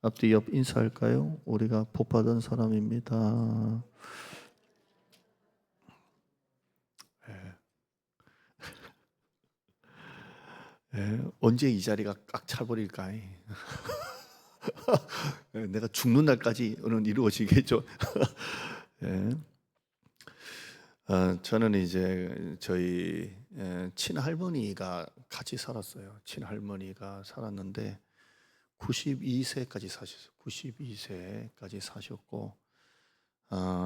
앞뒤 옆 인사할까요? 우리가 복받은 사람입니다. 예. 예. 언제 이 자리가 꽉 차버릴까? 예, 내가 죽는 날까지는 이루어지겠죠. 예. 저는 이제 저희 친할머니가 같이 살았어요. 친할머니가 살았는데 92세까지 사셨어요. 92세까지 사셨고,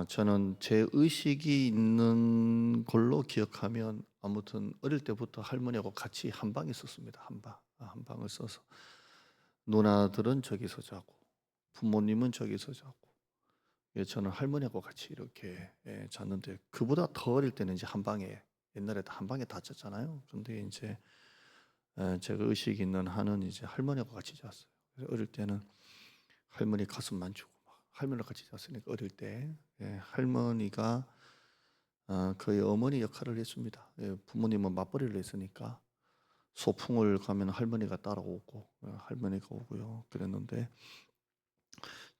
저는 제 의식이 있는 걸로 기억하면 아무튼 어릴 때부터 할머니하고 같이 한 방에 썼습니다. 한 방. 한 방을 써서 누나들은 저기서 자고 부모님은 저기서 자고, 예, 저는 할머니하고 같이 이렇게, 예, 잤는데 그보다 더 어릴 때는 이제 한 방에, 옛날에 한 방에 다 잤잖아요. 근데 이제 제가 의식이 있는 한은 이제 할머니하고 같이 잤어요. 그래서 어릴 때는 할머니 가슴 만지고 막 할머니랑 같이 잤으니까 어릴 때, 예, 할머니가 거의 어머니 역할을 했습니다. 예, 부모님은 맞벌이를 했으니까 소풍을 가면 할머니가 따라오고, 할머니가 오고요. 그랬는데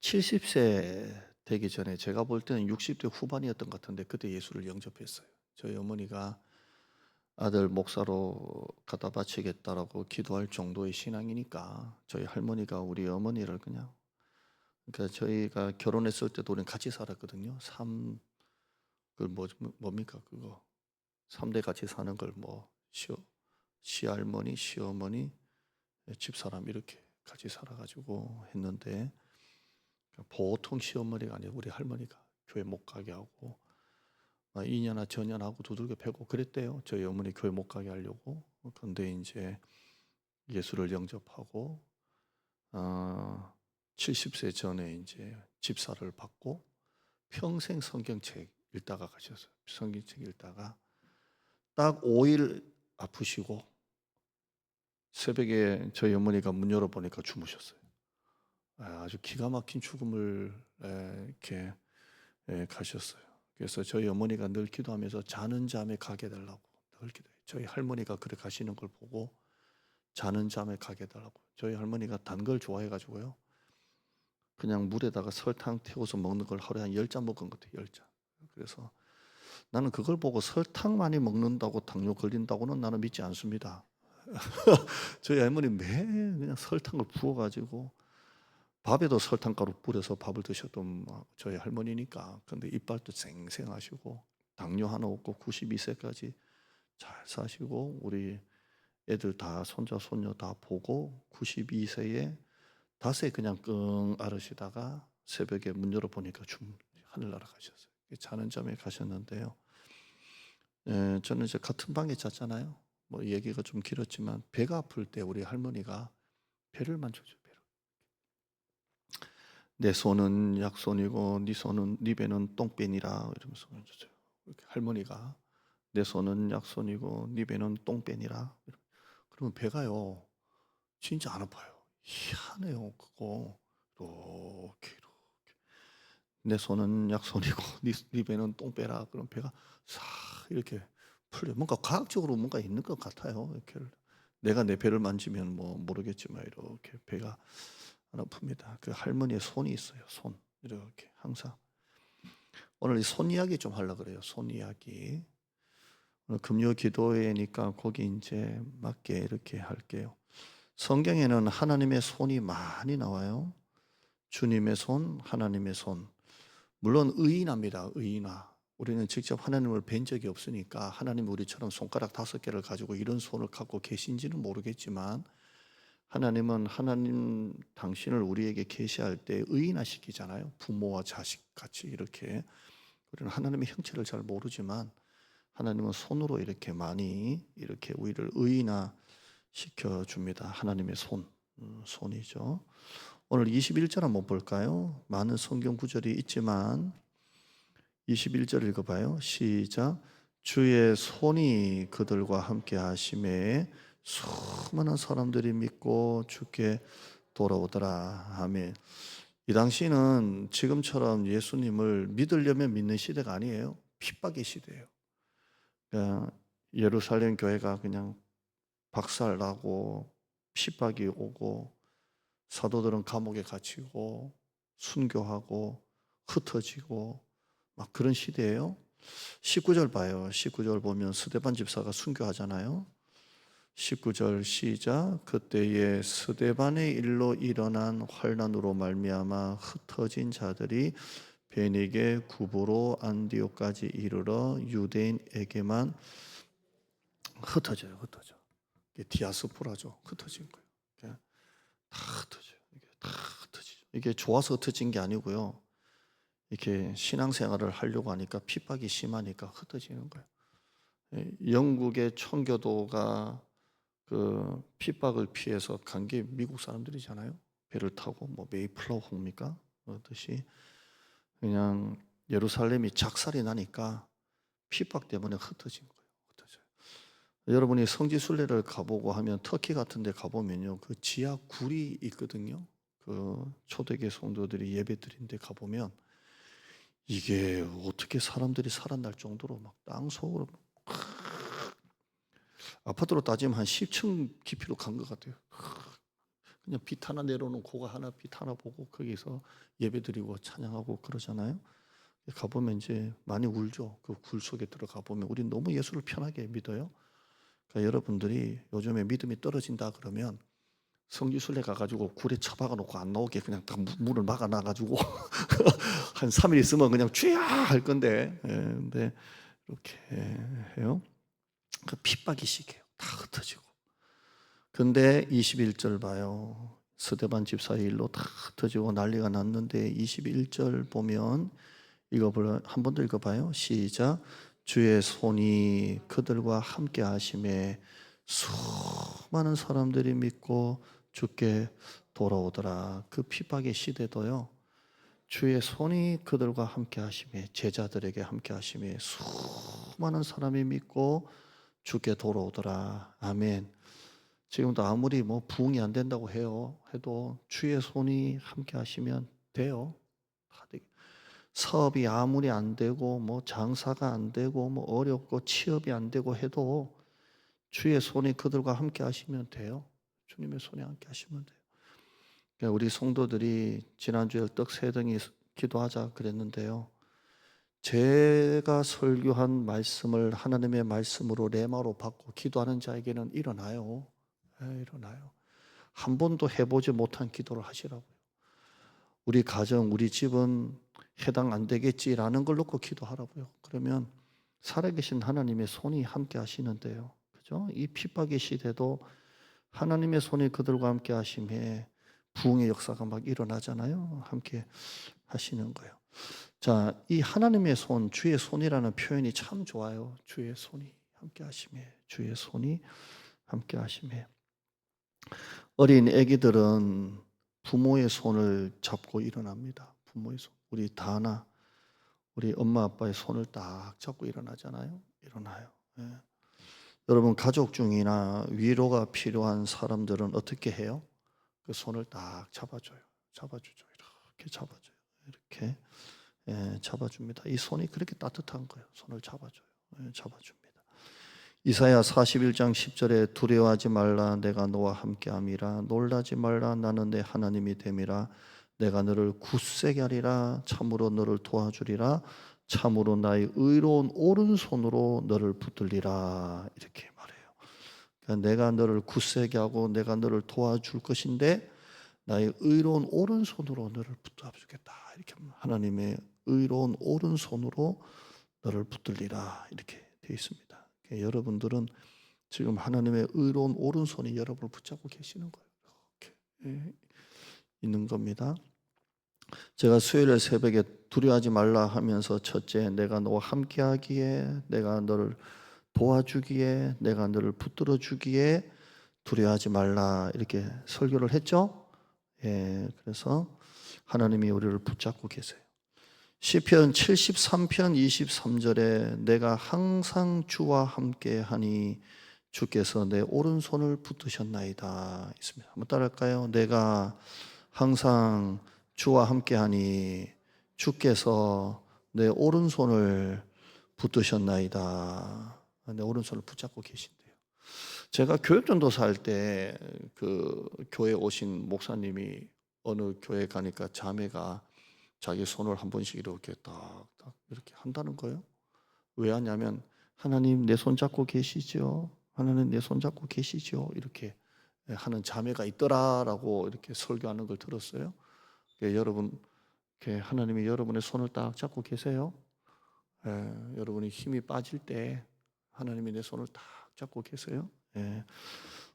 70세 되기 전에 제가 볼 때는 60대 후반이었던 것 같은데 그때 예수를 영접했어요. 저희 어머니가 아들 목사로 갖다 바치겠다라고 기도할 정도의 신앙이니까 저희 할머니가 우리 어머니를 그냥, 그러니까 저희가 결혼했을 때도 우리는 같이 살았거든요. 뭡니까 그거 3대 같이 사는 걸 뭐 시할머니, 시어머니, 집사람 이렇게 같이 살아가지고 했는데, 보통 시어머니가 아니라 우리 할머니가 교회 못 가게 하고 2년아 전년하고 두들겨 패고 그랬대요. 저희 어머니 교회 못 가게 하려고. 그런데 이제 예수를 영접하고 어, 70세 전에 이제 집사를 받고 평생 성경책 읽다가 가셨어요. 성경책 읽다가 딱 5일 아프시고 새벽에 저희 어머니가 문 열어보니까 주무셨어요. 아주 기가 막힌 죽음을 이렇게 가셨어요. 그래서 저희 어머니가 늘 기도하면서 자는 잠에 가게 해달라고 늘 기도해요. 저희 할머니가 그렇게 가시는 걸 보고 자는 잠에 가게 해달라고. 저희 할머니가 단 걸 좋아해가지고요. 그냥 물에다가 설탕 태워서 먹는 걸 하루에 한 10잔 먹은 것 같아요. 10잔. 그래서 나는 그걸 보고 설탕 많이 먹는다고 당뇨 걸린다고는 나는 믿지 않습니다. 저희 할머니 매일 그냥 설탕을 부어가지고 밥에도 설탕가루 뿌려서 밥을 드셨던 저희 할머니니까. 근데 이빨도 쌩쌩하시고 당뇨 하나 없고 92세까지 잘 사시고 우리 애들 다 손자 손녀 다 보고 92세에 닷새 그냥 끙 앓으시다가 새벽에 문 열어보니까 하늘나라 가셨어요. 자는 잠에 가셨는데요. 저는 이제 같은 방에 잤잖아요. 뭐 얘기가 좀 길었지만 배가 아플 때 우리 할머니가 배를 만져줘요. 배를. 내 손은 약손이고 네 손은 네 배는 똥배니라 이러면서 만져줘요. 이렇게 할머니가 내 손은 약손이고 네 배는 똥배니라. 그러면 배가요 진짜 안 아파요. 희한해요 그거. 이렇게 내 손은 약손이고 네 배는 똥배라. 그럼 배가 싹 이렇게 풀려. 뭔가 과학적으로 뭔가 있는 것 같아요. 이렇게 내가 내 배를 만지면 뭐 모르겠지만 이렇게 배가 안 아픕니다. 그 할머니의 손이 있어요. 손 이렇게 항상. 오늘 이 손 이야기 좀 하려고 그래요. 손 이야기. 오늘 금요 기도회니까 거기 이제 맞게 이렇게 할게요. 성경에는 하나님의 손이 많이 나와요. 주님의 손, 하나님의 손. 물론 의인합니다. 의인화. 우리는 직접 하나님을 뵌 적이 없으니까 하나님 우리처럼 손가락 5개를 가지고 이런 손을 갖고 계신지는 모르겠지만, 하나님은 하나님 당신을 우리에게 계시할 때 의인화시키잖아요. 부모와 자식 같이 이렇게. 우리는 하나님의 형체를 잘 모르지만 하나님은 손으로 이렇게 많이 이렇게 우리를 의인화 시켜줍니다. 하나님의 손, 손이죠. 오늘 21절 한번 볼까요? 많은 성경 구절이 있지만 21절 읽어봐요. 시작. 주의 손이 그들과 함께 하심에 수많은 사람들이 믿고 주께 돌아오더라. 아멘. 이 당시는 지금처럼 예수님을 믿으려면 믿는 시대가 아니에요. 핍박의 시대예요. 그러니까 예루살렘 교회가 그냥 박살나고 핍박이 오고 사도들은 감옥에 갇히고 순교하고 흩어지고 막 그런 시대예요. 19절 봐요. 19절 보면 스데반 집사가 순교하잖아요. 19절 시작. 그때에 스데반의 일로 일어난 환난으로 말미암아 흩어진 자들이 베니게 구부로 안디옥까지 이르러 유대인에게만 흩어져요. 흩어져. 이게 디아스포라죠. 흩어진 거예요. 이게 다 흩어져요. 이게 다 흩어지죠. 이게 좋아서 흩어진 게 아니고요. 이렇게 신앙생활을 하려고 하니까 핍박이 심하니까 흩어지는 거예요. 영국의 청교도가 그 핍박을 피해서 간 게 미국 사람들이잖아요. 배를 타고 뭐 메이플라워 홍입니까? 그렇듯이 그냥 예루살렘이 작살이 나니까 핍박 때문에 흩어진 거예요. 흩어져요. 여러분이 성지 순례를 가보고 하면 터키 같은 데 가보면요. 그 지하 굴이 있거든요. 그 초대교회 성도들이 예배 드린 데 가보면 이게 어떻게 사람들이 살아날 정도로 막 땅속으로 아파트로 따지면 한 10층 깊이로 간 것 같아요. 그냥 빛 하나 내려오는 고가 하나 빛 하나 보고 거기서 예배드리고 찬양하고 그러잖아요. 가보면 이제 많이 울죠. 그 굴 속에 들어가 보면 우리 너무 예수를 편하게 믿어요. 그러니까 여러분들이 요즘에 믿음이 떨어진다 그러면 성지순례 가가지고 굴에 처박아 놓고 안 나오게 그냥 다 문을 막아 놔가지고 한 3일 있으면 그냥 쥐야 할 건데, 근데 이렇게 해요. 그 핍박이 시게요. 다 흩어지고. 근데 21절 봐요. 스데반 집사의 일로 다 흩어지고 난리가 났는데 21절 보면 한 번 더 읽어봐요. 시작. 주의 손이 그들과 함께 하심에 수많은 사람들이 믿고 주께 돌아오더라. 그 핍박의 시대도요. 주의 손이 그들과 함께 하심에 제자들에게 함께 하심에 수많은 사람이 믿고 주께 돌아오더라. 아멘. 지금도 아무리 뭐 부흥이 안 된다고 해도 주의 손이 함께 하시면 돼요. 사업이 아무리 안 되고 뭐 장사가 안 되고 뭐 어렵고 취업이 안 되고 해도 주의 손이 그들과 함께 하시면 돼요. 주님의 손이 함께 하시면 돼요. 그러니까 우리 성도들이 지난주에 떡 세 덩이 기도하자 그랬는데요. 제가 설교한 말씀을 하나님의 말씀으로 레마로 받고 기도하는 자에게는 일어나요. 일어나요. 한 번도 해보지 못한 기도를 하시라고요. 우리 가정, 우리 집은 해당 안 되겠지라는 걸 놓고 기도하라고요. 그러면 살아계신 하나님의 손이 함께 하시는데요. 그죠? 이 핍박의 시대도 하나님의 손이 그들과 함께 하심에 부흥의 역사가 막 일어나잖아요. 함께 하시는 거예요. 자, 이 하나님의 손, 주의 손이라는 표현이 참 좋아요. 주의 손이 함께 하심에, 주의 손이 함께 하심에. 어린 아기들은 부모의 손을 잡고 일어납니다. 부모의 손. 우리 다나 우리 엄마 아빠의 손을 딱 잡고 일어나잖아요. 일어나요. 예. 여러분 가족 중이나 위로가 필요한 사람들은 어떻게 해요? 그 손을 딱 잡아줘요. 잡아주죠. 이렇게 잡아줘요. 이렇게 잡아줍니다. 이 손이 그렇게 따뜻한 거예요. 손을 잡아줘요. 잡아줍니다. 이사야 41장 10절에 두려워하지 말라 내가 너와 함께함이라 놀라지 말라 나는 내 하나님이 됨이라 내가 너를 굳세게 하리라 참으로 너를 도와주리라 참으로 나의 의로운 오른손으로 너를 붙들리라 이렇게 말해요. 그러니까 내가 너를 굳세게 하고 내가 너를 도와줄 것인데 나의 의로운 오른손으로 너를 붙잡주겠다 이렇게 하나님의 의로운 오른손으로 너를 붙들리라 이렇게 되어 있습니다. 여러분들은 지금 하나님의 의로운 오른손이 여러분을 붙잡고 계시는 거예요. 이렇게 있는 겁니다. 제가 수요일 새벽에 두려워하지 말라 하면서 첫째 내가 너와 함께하기에 내가 너를 도와주기에 내가 너를 붙들어 주기에 두려워하지 말라 이렇게 설교를 했죠. 그래서 하나님이 우리를 붙잡고 계세요. 시편 73편 23절에 내가 항상 주와 함께하니 주께서 내 오른손을 붙드셨나이다 있습니다. 한번 따라할까요? 내가 항상 주와 함께하니 주께서 내 오른손을 붙드셨나이다. 내 오른손을 붙잡고 계신대요. 제가 교육전도사 할 때 그 교회 오신 목사님이 어느 교회 가니까 자매가 자기 손을 한 번씩 이렇게 딱딱 이렇게 한다는 거예요. 왜 하냐면 하나님 내 손 잡고 계시죠? 하나님 내 손 잡고 계시죠? 이렇게 하는 자매가 있더라라고 이렇게 설교하는 걸 들었어요. 여러분, 이렇게 하나님이 여러분의 손을 딱 잡고 계세요. 여러분이 힘이 빠질 때 하나님이 내 손을 딱 잡고 계세요.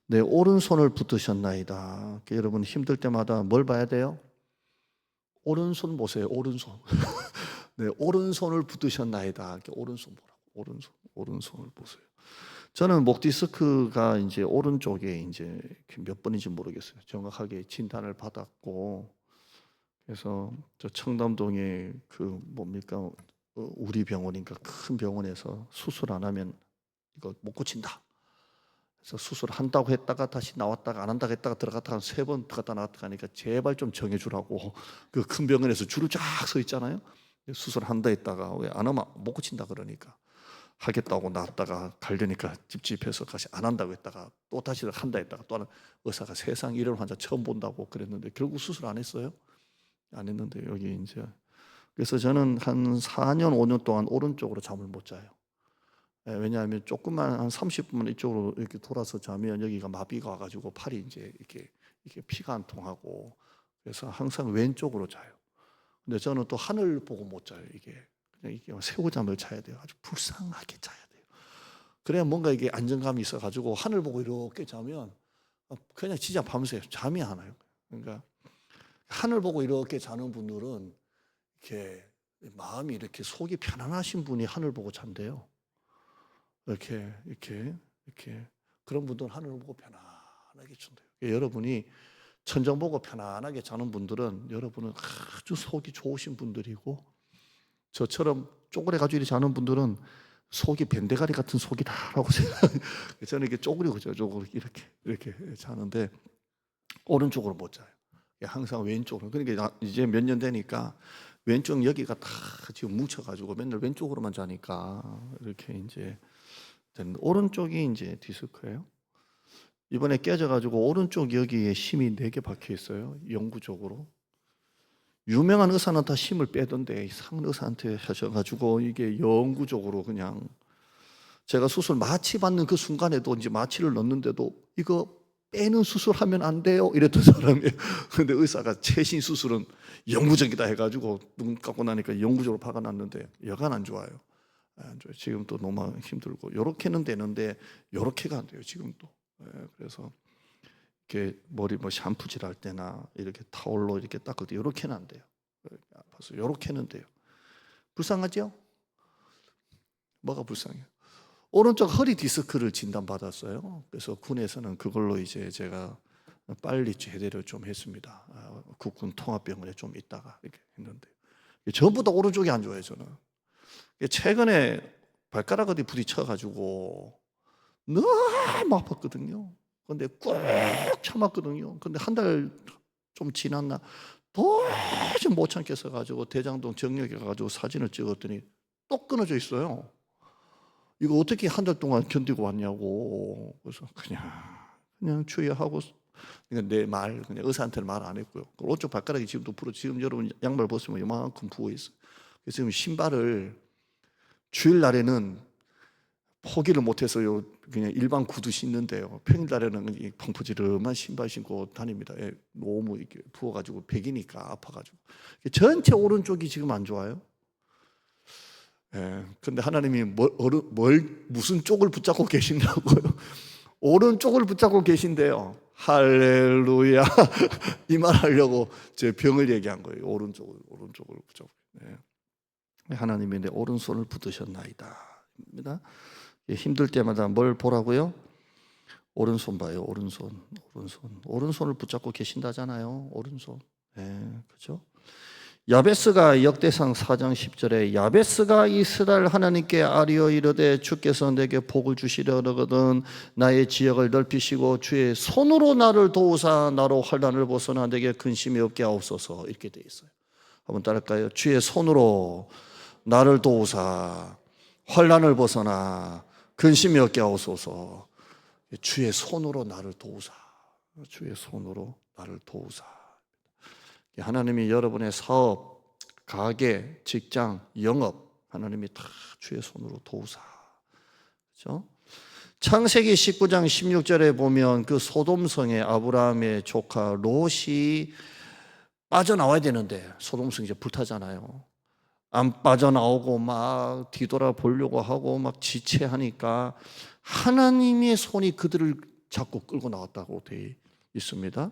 내 오른손을 붙드셨나이다. 여러분 힘들 때마다 뭘 봐야 돼요? 오른손 보세요. 오른손. 네, 오른손을 붙드셨나이다. 이렇게 오른손 보라고. 오른손을 보세요. 저는 목 디스크가 이제 오른쪽에 이제 몇 번인지 모르겠어요. 정확하게 진단을 받았고, 그래서 저 청담동에 그 뭡니까 우리 병원인가 큰 병원에서 수술 안 하면 이거 못 고친다. 그래서 수술한다고 했다가 다시 나왔다가 안 한다고 했다가 들어갔다가 3번 들어갔다 나왔다가 하니까 제발 좀 정해주라고. 그 큰 병원에서 줄을 쫙 서 있잖아요. 수술한다 했다가 왜 안 하면 못 고친다 그러니까 하겠다고 나왔다가 가려니까 찝찝해서 다시 안 한다고 했다가 또 다시 한다 했다가 또 하는 의사가 세상 이런 환자 처음 본다고 그랬는데 결국 수술 안 했어요. 안 했는데 여기 이제 그래서 저는 한 4년 5년 동안 오른쪽으로 잠을 못 자요. 왜냐하면 조금만 한 30분만 이쪽으로 이렇게 돌아서 자면 여기가 마비가 와가지고 팔이 이제 이렇게 피가 안 통하고 그래서 항상 왼쪽으로 자요. 근데 저는 또 하늘 보고 못 자요. 이게 그냥 이게 새우잠을 자야 돼요. 아주 불쌍하게 자야 돼요. 그래야 뭔가 이게 안정감이 있어가지고 하늘 보고 이렇게 자면 그냥 진짜 밤새 잠이 안 와요. 그러니까 하늘 보고 이렇게 자는 분들은 이렇게 마음이 이렇게 속이 편안하신 분이 하늘 보고 잔대요. 이렇게 그런 분들은 하늘을 보고 편안하게 잔대요. 여러분이 천정 보고 편안하게 자는 분들은 여러분은 아주 속이 좋으신 분들이고 저처럼 쪼그려 가지고 자는 분들은 속이 밴데가리 같은 속이다라고 생각해요. 저는 이렇게 쪼그리고 이렇게 자는데 오른쪽으로 못 자요. 항상 왼쪽으로. 그러니까 이제 몇 년 되니까 왼쪽 여기가 다 지금 뭉쳐가지고 맨날 왼쪽으로만 자니까 이렇게 이제 오른쪽이 이제 디스크예요. 이번에 깨져가지고 오른쪽 여기에 심이 4개 박혀 있어요. 영구적으로. 유명한 의사는 다 심을 빼던데 이상한 의사한테 하셔가지고 이게 영구적으로 그냥 제가 수술 마취 받는 그 순간에도 이제 마취를 넣는데도 이거 빼는 수술하면 안 돼요 이랬던 사람이에요. 근데 의사가 최신 수술은 영구적이다 해가지고 눈 감고 나니까 영구적으로 박아놨는데 여간 안 좋아요. 안 좋아요. 지금 또 너무 힘들고 요렇게는 되는데 요렇게가 안 돼요. 지금도. 그래서 이렇게 머리 뭐 샴푸질 할 때나 이렇게 타올로 이렇게 닦을 때 요렇게는 안 돼요. 아파서 요렇게는 돼요. 불쌍하죠? 뭐가 불쌍해요? 오른쪽 허리 디스크를 진단받았어요. 그래서 군에서는 그걸로 이제 제가 빨리 제대로 좀 했습니다. 국군 통합병원에 좀 있다가 이렇게 했는데 전부 다 오른쪽이 안 좋아요. 저는 최근에 발가락 어디 부딪혀가지고 너무 아팠거든요. 근데 꾹 참았거든요. 근데 한 달 좀 지났나 도저히 못 참겠어 가지고 대장동 정력에 가가지고 사진을 찍었더니 또 끊어져 있어요. 이거 어떻게 한 달 동안 견디고 왔냐고. 그래서 그냥 추위하고 그냥 의사한테는 말 안 했고요. 오른쪽 발가락이 지금도 부러. 지금 여러분 양말 벗으면 이만큼 부어 있어요. 그래서 지금 신발을 주일날에는 포기를 못해서요. 그냥 일반 구두 신는데요. 평일날에는 펑퍼지름한 신발 신고 다닙니다. 너무 이렇게 부어가지고 백이니까 아파가지고 전체 오른쪽이 지금 안 좋아요. 근데 하나님이 무슨 쪽을 붙잡고 계신다고요? 오른쪽을 붙잡고 계신데요. 할렐루야. 이 말 하려고 제 병을 얘기한 거예요. 오른쪽을 붙잡고. 하나님이 내 오른손을 붙드셨나이다. 힘들 때마다 뭘 보라고요? 오른손 봐요. 오른손을 붙잡고 계신다잖아요. 오른손. 그렇죠? 야베스가 역대상 4장 10절에 야베스가 이스라엘 하나님께 아뢰어 이르되 주께서 내게 복을 주시려거든 나의 지역을 넓히시고 주의 손으로 나를 도우사 나로 환난을 벗어나 내게 근심이 없게 하옵소서. 이렇게 돼 있어요. 한번 따라할까요? 주의 손으로 나를 도우사 환난을 벗어나 근심이 없게 하옵소서. 주의 손으로 나를 도우사. 주의 손으로 나를 도우사. 하나님이 여러분의 사업, 가게, 직장, 영업 하나님이 다 주의 손으로 도우사. 그렇죠? 창세기 19장 16절에 보면 그 소돔성에 아브라함의 조카 롯이 빠져나와야 되는데 소돔성 이제 불타잖아요. 안 빠져나오고 막 뒤돌아 보려고 하고 막 지체하니까 하나님의 손이 그들을 잡고 끌고 나왔다고 되어 있습니다.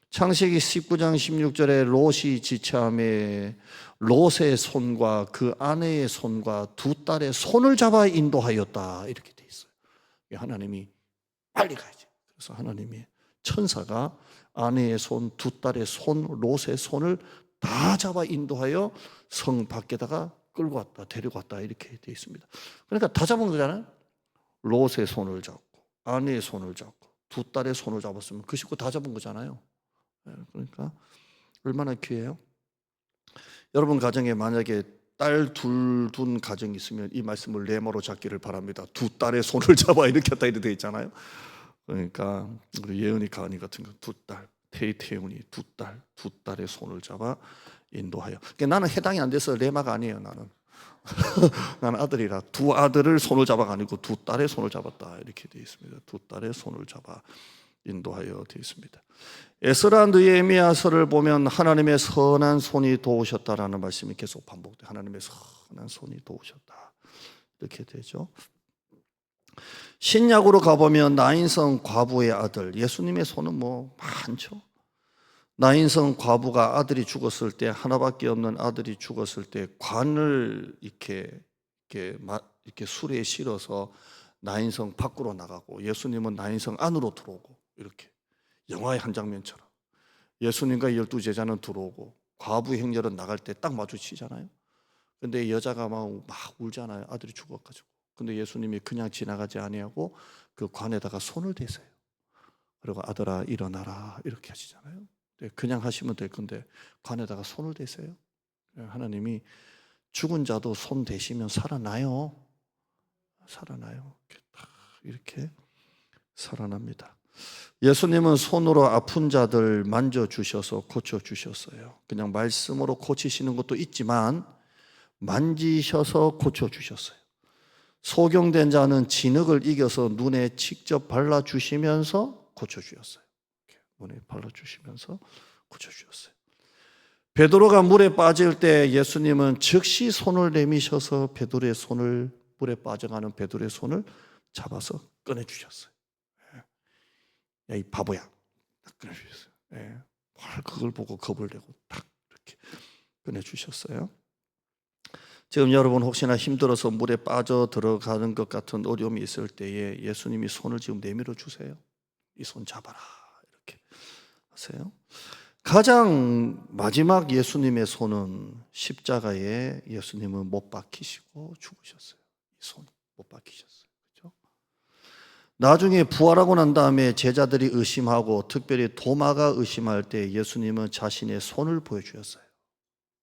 창세기 19장 16절에 롯이 지체함에 롯의 손과 그 아내의 손과 두 딸의 손을 잡아 인도하였다 이렇게 되어 있어요. 하나님이 빨리 가야지. 그래서 하나님이 천사가 아내의 손, 두 딸의 손, 롯의 손을 다 잡아 인도하여 성 밖에다가 끌고 왔다, 데리고 왔다 이렇게 되어 있습니다. 그러니까 다 잡은 거잖아요. 롯의 손을 잡고 아내의 손을 잡고 두 딸의 손을 잡았으면 그 식구 다 잡은 거잖아요. 그러니까 얼마나 귀해요. 여러분 가정에 만약에 딸 둘 둔 가정이 있으면 이 말씀을 레모로 잡기를 바랍니다. 두 딸의 손을 잡아 이렇게 했다 이렇게 되어 있잖아요. 그러니까 우리 예은이 가은이 같은 거 두 딸, 태훈이 두 딸의 손을 잡아 인도하여. 그러니까 나는 해당이 안 돼서 레마가 아니에요. 나는 나는 아들이라 두 아들을 손을 잡아가 아니고 두 딸의 손을 잡았다 이렇게 되어 있습니다. 두 딸의 손을 잡아 인도하여 되어 있습니다. 에스라 느헤미야서를 보면 하나님의 선한 손이 도우셨다라는 말씀이 계속 반복돼요. 하나님의 선한 손이 도우셨다 이렇게 되죠. 신약으로 가보면 나인성 과부의 아들, 예수님의 손은 뭐 많죠. 나인성 과부가 아들이 죽었을 때, 하나밖에 없는 아들이 죽었을 때 관을 이렇게 수레에 실어서 나인성 밖으로 나가고 예수님은 나인성 안으로 들어오고 이렇게 영화의 한 장면처럼 예수님과 12제자는 들어오고 과부 행렬은 나갈 때 딱 마주치잖아요. 근데 여자가 막 울잖아요. 아들이 죽어가지고. 근데 예수님이 그냥 지나가지 아니하고 그 관에다가 손을 대세요. 그리고 아들아 일어나라 이렇게 하시잖아요. 그냥 하시면 될 건데 관에다가 손을 대세요. 하나님이 죽은 자도 손 대시면 살아나요. 살아나요. 이렇게 살아납니다. 예수님은 손으로 아픈 자들 만져주셔서 고쳐주셨어요. 그냥 말씀으로 고치시는 것도 있지만 만지셔서 고쳐주셨어요. 소경된 자는 진흙을 이겨서 눈에 직접 발라주시면서 고쳐주셨어요. 눈에 발라주시면서 고쳐주셨어요. 베드로가 물에 빠질 때 예수님은 즉시 손을 내미셔서 베드로의 손을, 물에 빠져가는 베드로의 손을 잡아서 꺼내주셨어요. 야, 이 바보야. 딱 꺼내주셨어요. 그걸 보고 겁을 내고 딱 이렇게 꺼내주셨어요. 지금 여러분 혹시나 힘들어서 물에 빠져 들어가는 것 같은 어려움이 있을 때에 예수님이 손을 지금 내밀어 주세요. 이 손 잡아라 이렇게 하세요. 가장 마지막 예수님의 손은 십자가에 예수님은 못 박히시고 죽으셨어요. 이 손 못 박히셨어요. 그렇죠? 나중에 부활하고 난 다음에 제자들이 의심하고 특별히 도마가 의심할 때 예수님은 자신의 손을 보여주셨어요.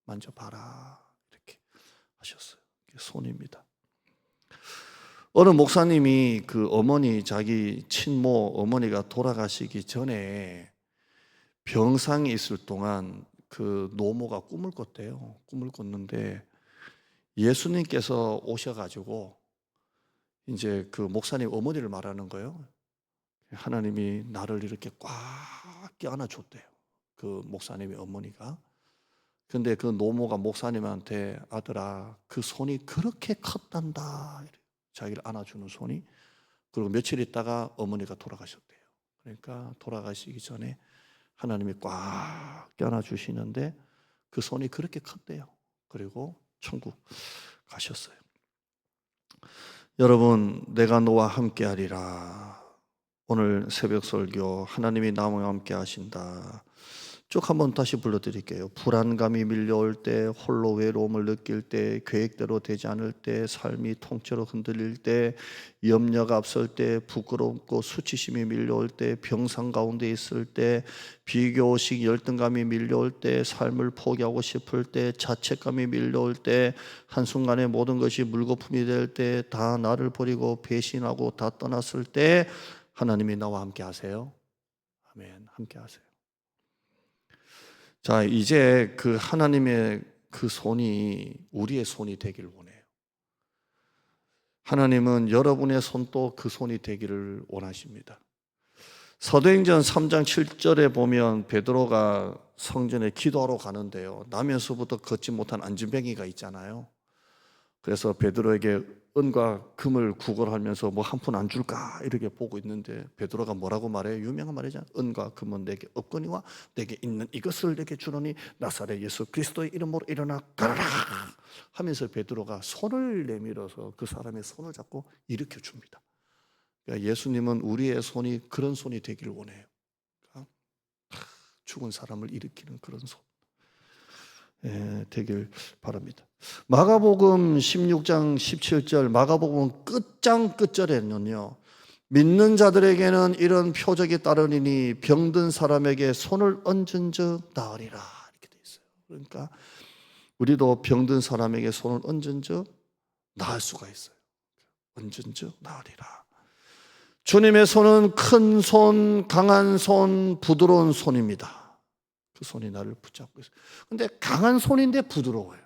만져봐라 이렇게 하셨어요. 손입니다. 어느 목사님이 그 어머니, 자기 친모 어머니가 돌아가시기 전에 병상에 있을 동안 그 노모가 꿈을 꿨대요. 꿈을 꿨는데 예수님께서 오셔가지고 이제 그 목사님 어머니를 말하는 거예요. 하나님이 나를 이렇게 꽉 껴안아 줬대요. 그 목사님의 어머니가. 근데 그 노모가 목사님한테 아들아 그 손이 그렇게 컸단다. 자기를 안아주는 손이. 그리고 며칠 있다가 어머니가 돌아가셨대요. 그러니까 돌아가시기 전에 하나님이 꽉 껴안아 주시는데 그 손이 그렇게 컸대요. 그리고 천국 가셨어요. 여러분, 내가 너와 함께 하리라. 오늘 새벽 설교 하나님이 나와 함께 하신다. 쭉 한번 다시 불러드릴게요. 불안감이 밀려올 때, 홀로 외로움을 느낄 때, 계획대로 되지 않을 때, 삶이 통째로 흔들릴 때, 염려가 앞설 때, 부끄럽고 수치심이 밀려올 때, 병상 가운데 있을 때, 비교식 열등감이 밀려올 때, 삶을 포기하고 싶을 때, 자책감이 밀려올 때, 한순간에 모든 것이 물거품이 될 때, 다 나를 버리고 배신하고 다 떠났을 때, 하나님이 나와 함께 하세요? 아멘. 함께 하세요. 자, 이제 그 하나님의 그 손이 우리의 손이 되기를 원해요. 하나님은 여러분의 손도 그 손이 되기를 원하십니다. 사도행전 3장 7절에 보면 베드로가 성전에 기도하러 가는데요, 나면서부터 걷지 못한 안진뱅이가 있잖아요. 그래서 베드로에게 은과 금을 구걸하면서 뭐 한 푼 안 줄까 이렇게 보고 있는데 베드로가 뭐라고 말해요? 유명한 말이잖아요. 은과 금은 내게 없거니와 내게 있는 이것을 내게 주노니 나사렛 예수 그리스도의 이름으로 일어나 가라 하면서 베드로가 손을 내밀어서 그 사람의 손을 잡고 일으켜 줍니다. 그러니까 예수님은 우리의 손이 그런 손이 되기를 원해요. 그러니까 죽은 사람을 일으키는 그런 손 되길 바랍니다. 마가복음 16장 17절, 마가복음 끝장 끝절에는요, 믿는 자들에게는 이런 표적이 따르니 병든 사람에게 손을 얹은 즉 나으리라 이렇게 돼 있어요. 그러니까 우리도 병든 사람에게 손을 얹은 즉 나을 수가 있어요. 얹은 즉 나으리라. 주님의 손은 큰 손, 강한 손, 부드러운 손입니다. 그 손이 나를 붙잡고 있어요. 근데 강한 손인데 부드러워요.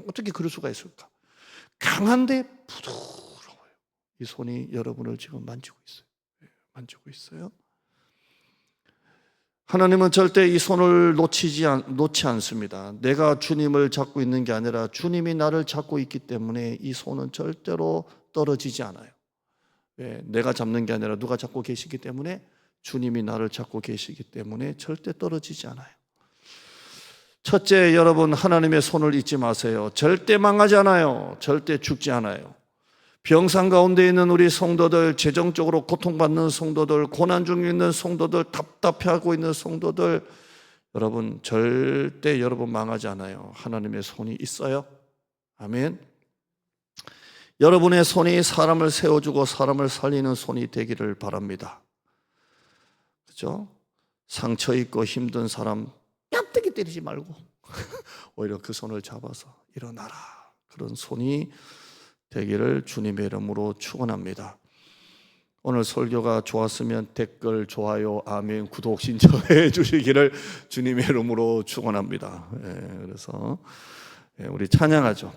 어떻게 그럴 수가 있을까? 강한데 부드러워요. 이 손이 여러분을 지금 만지고 있어요. 만지고 있어요. 하나님은 절대 이 손을 놓지 않습니다. 내가 주님을 잡고 있는 게 아니라 주님이 나를 잡고 있기 때문에 이 손은 절대로 떨어지지 않아요. 왜? 내가 잡는 게 아니라 누가 잡고 계시기 때문에, 주님이 나를 잡고 계시기 때문에 절대 떨어지지 않아요. 첫째, 여러분 하나님의 손을 잊지 마세요. 절대 망하지 않아요. 절대 죽지 않아요. 병상 가운데 있는 우리 성도들, 재정적으로 고통받는 성도들, 고난 중에 있는 성도들, 답답해하고 있는 성도들, 여러분 절대 여러분 망하지 않아요. 하나님의 손이 있어요. 아멘. 여러분의 손이 사람을 세워주고 사람을 살리는 손이 되기를 바랍니다. 그렇죠? 상처 있고 힘든 사람 뺨때기 때리지 말고 오히려 그 손을 잡아서 일어나라, 그런 손이 되기를 주님의 이름으로 축원합니다. 오늘 설교가 좋았으면 댓글, 좋아요, 아멘, 구독 신청해 주시기를 주님의 이름으로 축원합니다. 그래서 우리 찬양하죠.